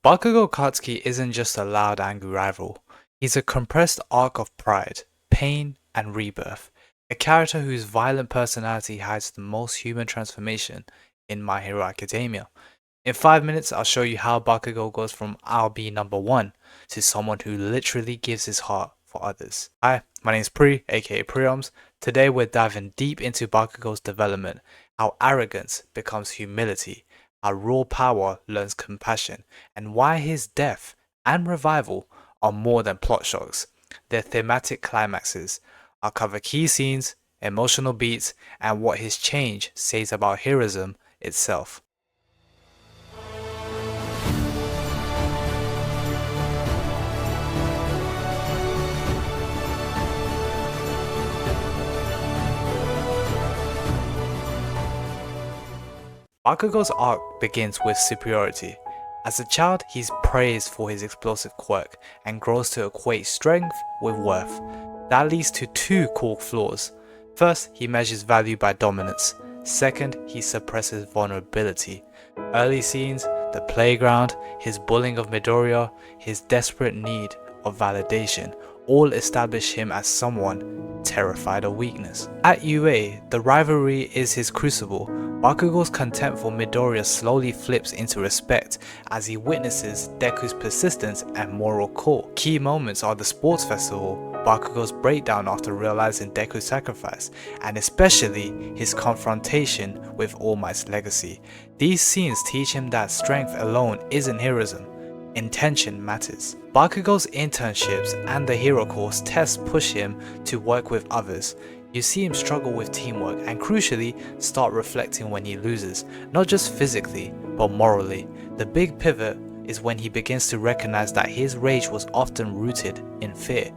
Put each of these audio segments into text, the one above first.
Bakugo Katsuki isn't just a loud, angry rival. He's a compressed arc of pride, pain, and rebirth. A character whose violent personality hides the most human transformation in My Hero Academia. In 5 minutes, I'll show you how Bakugo goes from I'll be number one to someone who literally gives his heart for others. Hi, my name is Pri, aka Prioms. Today we're diving deep into Bakugo's development, how arrogance becomes humility, how raw power learns compassion, and why his death and revival are more than plot shocks. They're thematic climaxes. I'll cover key scenes, emotional beats, and what his change says about heroism itself. Bakugo's arc begins with superiority. As a child, he's praised for his explosive quirk and grows to equate strength with worth. That leads to two core flaws. First, he measures value by dominance. Second, he suppresses vulnerability. Early scenes, the playground, his bullying of Midoriya, his desperate need of validation, all establish him as someone terrified of weakness. At UA, the rivalry is his crucible. Bakugo's contempt for Midoriya slowly flips into respect as he witnesses Deku's persistence and moral core. Key moments are the sports festival, Bakugo's breakdown after realizing Deku's sacrifice, and especially his confrontation with All Might's legacy. These scenes teach him that strength alone isn't heroism. Intention matters. Bakugo's internships and the hero course tests push him to work with others. You see him struggle with teamwork and crucially start reflecting when he loses, not just physically, but morally. The big pivot is when he begins to recognize that his rage was often rooted in fear.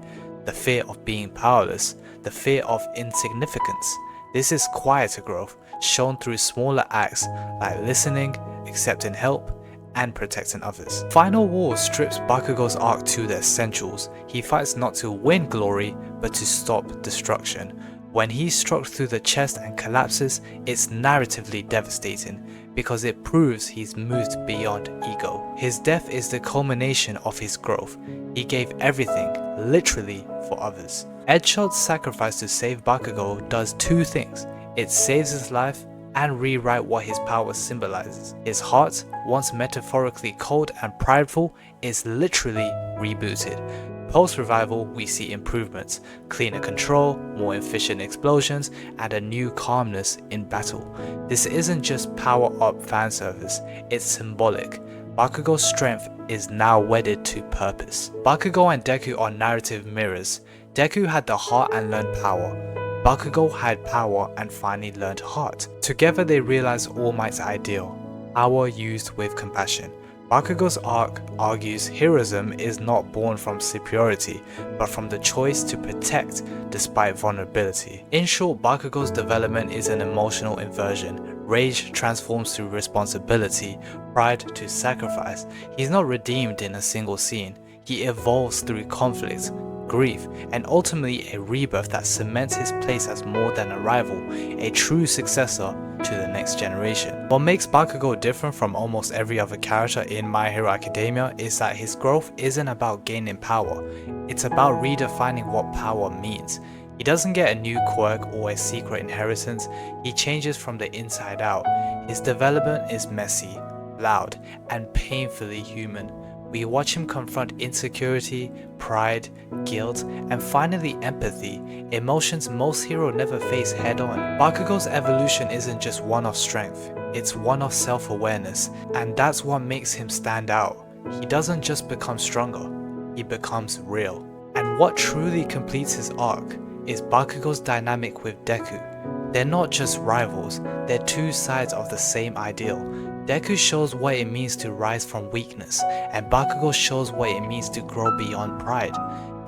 The fear of being powerless, the fear of insignificance. This is quieter growth, shown through smaller acts like listening, accepting help, and protecting others. Final War strips Bakugo's arc to the essentials. He fights not to win glory, but to stop destruction. When he's struck through the chest and collapses, it's narratively devastating because it proves he's moved beyond ego. His death is the culmination of his growth. He gave everything, literally, for others. Edshot's sacrifice to save Bakugo does two things. It saves his life and rewrite what his power symbolizes. His heart, once metaphorically cold and prideful, is literally rebooted. Post-revival, we see improvements, cleaner control, more efficient explosions, and a new calmness in battle. This isn't just power-up fanservice, it's symbolic. Bakugo's strength is now wedded to purpose. Bakugo and Deku are narrative mirrors. Deku had the heart and learned power. Bakugo had power and finally learned heart. Together they realized All Might's ideal, power used with compassion. Bakugo's arc argues heroism is not born from superiority, but from the choice to protect despite vulnerability. In short, Bakugo's development is an emotional inversion. Rage transforms to responsibility, pride to sacrifice. He's not redeemed in a single scene. He evolves through conflict, grief, and ultimately a rebirth that cements his place as more than a rival, a true successor to the next generation. What makes Bakugo different from almost every other character in My Hero Academia is that his growth isn't about gaining power, it's about redefining what power means. He doesn't get a new quirk or a secret inheritance, he changes from the inside out. His development is messy, loud, and painfully human. We watch him confront insecurity, pride, guilt, and finally empathy, emotions most heroes never face head-on. Bakugo's evolution isn't just one of strength, it's one of self-awareness, and that's what makes him stand out. He doesn't just become stronger, he becomes real. And what truly completes his arc is Bakugo's dynamic with Deku. They're not just rivals, they're two sides of the same ideal. Deku shows what it means to rise from weakness, and Bakugo shows what it means to grow beyond pride.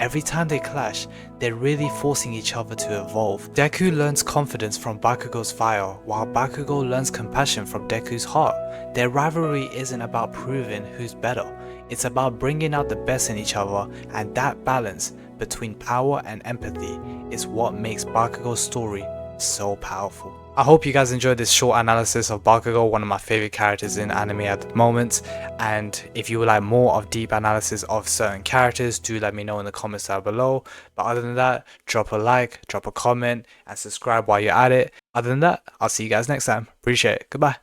Every time they clash, they're really forcing each other to evolve. Deku learns confidence from Bakugo's fire, while Bakugo learns compassion from Deku's heart. Their rivalry isn't about proving who's better, it's about bringing out the best in each other, and that balance between power and empathy is what makes Bakugo's story so powerful. I hope you guys enjoyed this short analysis of Bakugo, one of my favorite characters in anime at the moment. And if you would like more of deep analysis of certain characters, do let me know in the comments down below. But other than that, drop a like, drop a comment, and subscribe while you're at it. Other than that, I'll see you guys next time. Appreciate it. Goodbye.